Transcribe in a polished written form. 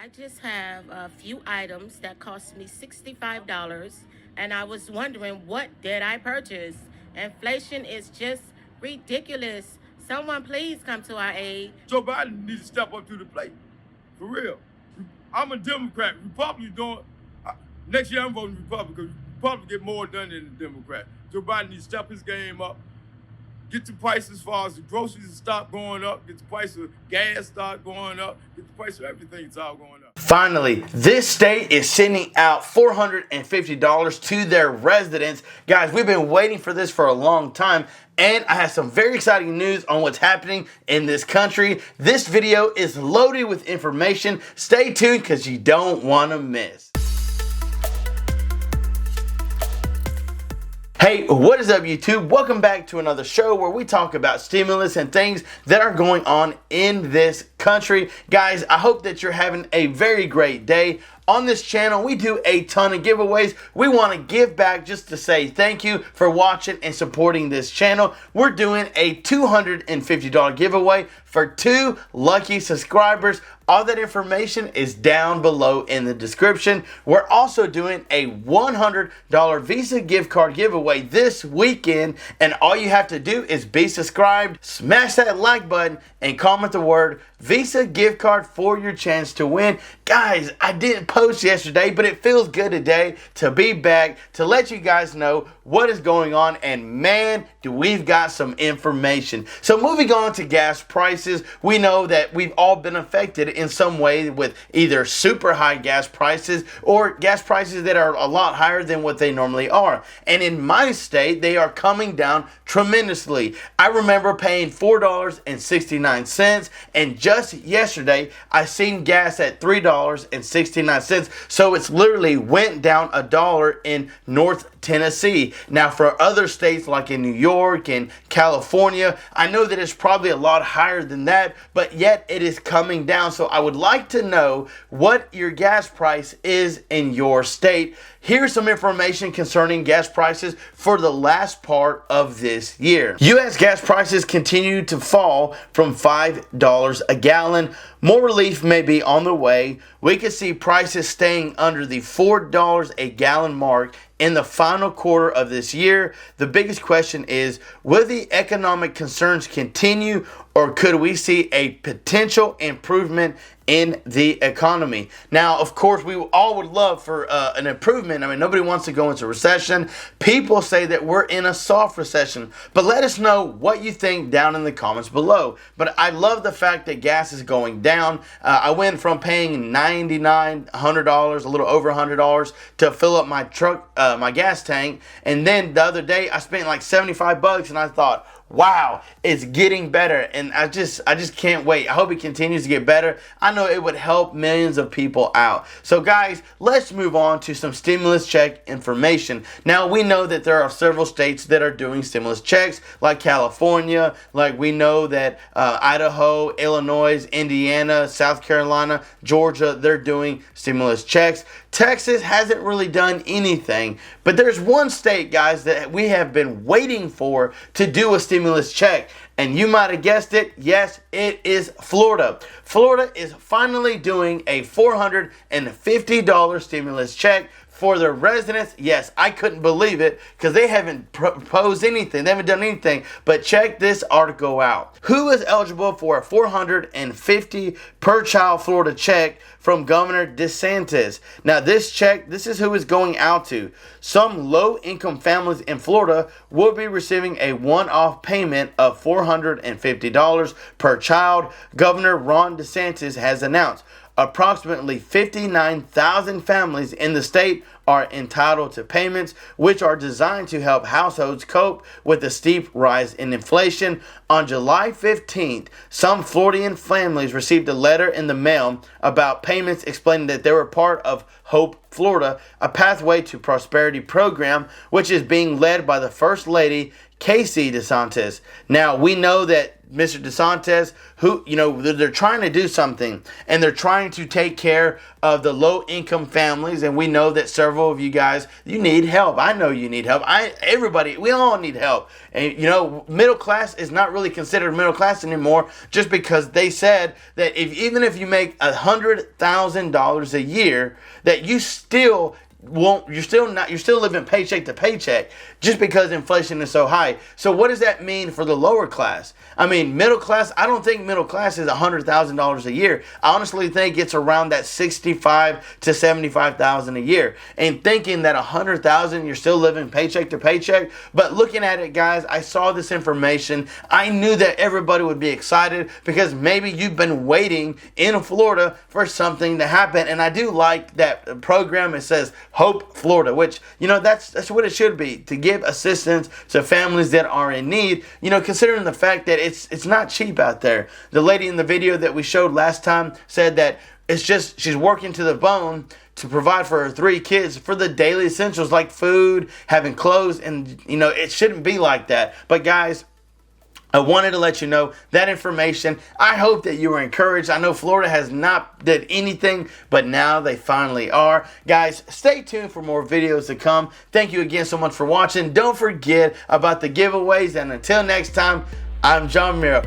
I just have a few items that cost me $65, and I was wondering what did I purchase? Inflation is just ridiculous. Someone please come to our aid. Joe Biden needs to step up to the plate. For real. I'm a Democrat. Republicans don't. Next year I'm voting Republican. Republicans get more done than the Democrat. Joe Biden needs to step his game up. Get the price as far as the groceries stop going up. Get the price of gas start going up. Get the price of everything start going up. Finally, this state is sending out $450 to their residents. Guys, we've been waiting for this for a long time, and I have some very exciting news on what's happening in this country. This video is loaded with information. Stay tuned because you don't want to miss. Hey, what is up YouTube? Welcome back to another show where we talk about stimulus and things that are going on in this country. Guys, I hope that you're having a very great day. On this channel, we do a ton of giveaways. We want to give back just to say thank you for watching and supporting this channel. We're doing a $250 giveaway for 2 lucky subscribers. All that information is down below in the description. We're also doing a $100 Visa gift card giveaway this weekend, and all you have to do is be subscribed, smash that like button, and comment the word Visa gift card for your chance to win. Guys, I didn't post yesterday, but it feels good today to be back to let you guys know what is going on, and man, do we've got some information. So moving on to gas prices, we know that we've all been affected in some way with either super high gas prices or gas prices that are a lot higher than what they normally are. And in my state, they are coming down tremendously. I remember paying $4.69, and just yesterday I seen gas at $3.69. So it's literally went down $1 in North Tennessee. Now for other states like in New York and California, I know that it's probably a lot higher than that, but yet it is coming down. So I would like to know what your gas price is in your state. Here's some information concerning gas prices for the last part of this year. U.S. gas prices continue to fall from $5 a gallon. More relief may be on the way. We could see prices staying under the $4 a gallon mark in the final quarter of this year. The biggest question is, will the economic concerns continue, or could we see a potential improvement in the economy? Now, of course, we all would love for an improvement. I mean, nobody wants to go into recession. People say that we're in a soft recession, but let us know what you think down in the comments below. But I love the fact that gas is going down. I went from paying $99, $100, a little over $100 to fill up my truck, my gas tank, and then the other day I spent like 75 bucks, and I thought, wow, it's getting better, and I just can't wait. I hope it continues to get better. I know it would help millions of people out. So guys, let's move on to some stimulus check information. Now we know that there are several states that are doing stimulus checks, like California, like we know that Idaho, Illinois, Indiana, South Carolina, Georgia, they're doing stimulus checks. Texas hasn't really done anything, but there's one state, guys, that we have been waiting for to do a stimulus check, and you might have guessed it. Yes, it is Florida. Florida is finally doing a $450 stimulus check for their residents. Yes, I couldn't believe it because they haven't proposed anything. They haven't done anything. But check this article out. Who is eligible for a $450 per child Florida check from Governor DeSantis? Now this check, this is who is going out to. Some low-income families in Florida will be receiving a one-off payment of $450 per child. Governor Ron DeSantis has announced approximately 59,000 families in the state are entitled to payments, which are designed to help households cope with the steep rise in inflation. On July 15th, some Floridian families received a letter in the mail about payments explaining that they were part of Hope Florida, a Pathway to Prosperity program, which is being led by the First Lady, Casey DeSantis. Now, we know that Mr. DeSantis, who, they're trying to do something, and they're trying to take care of the low-income families, and we know that several of you guys, you need help. I know you need help. Everybody, we all need help. And, middle class is not really considered middle class anymore, just because they said that even if you make $100,000 a year, that you still you're still living paycheck to paycheck, just because inflation is so high. So what does that mean for the lower class? I mean, middle class, I don't think middle class is $100,000 a year. I honestly think it's around that $65,000 to $75,000 a year. And thinking that $100,000 you're still living paycheck to paycheck, but looking at it, guys, I saw this information. I knew that everybody would be excited, because maybe you've been waiting in Florida for something to happen. And I do like that program. It says Hope Florida, which, that's what it should be, to give assistance to families that are in need, considering the fact that it's not cheap out there. The lady in the video that we showed last time said that she's working to the bone to provide for her 3 kids for the daily essentials like food, having clothes, and it shouldn't be like that. But guys, I wanted to let you know that information. I hope that you were encouraged. I know Florida has not did anything, but now they finally are. Guys, stay tuned for more videos to come. Thank you again so much for watching. Don't forget about the giveaways, and until next time, I'm John Miro.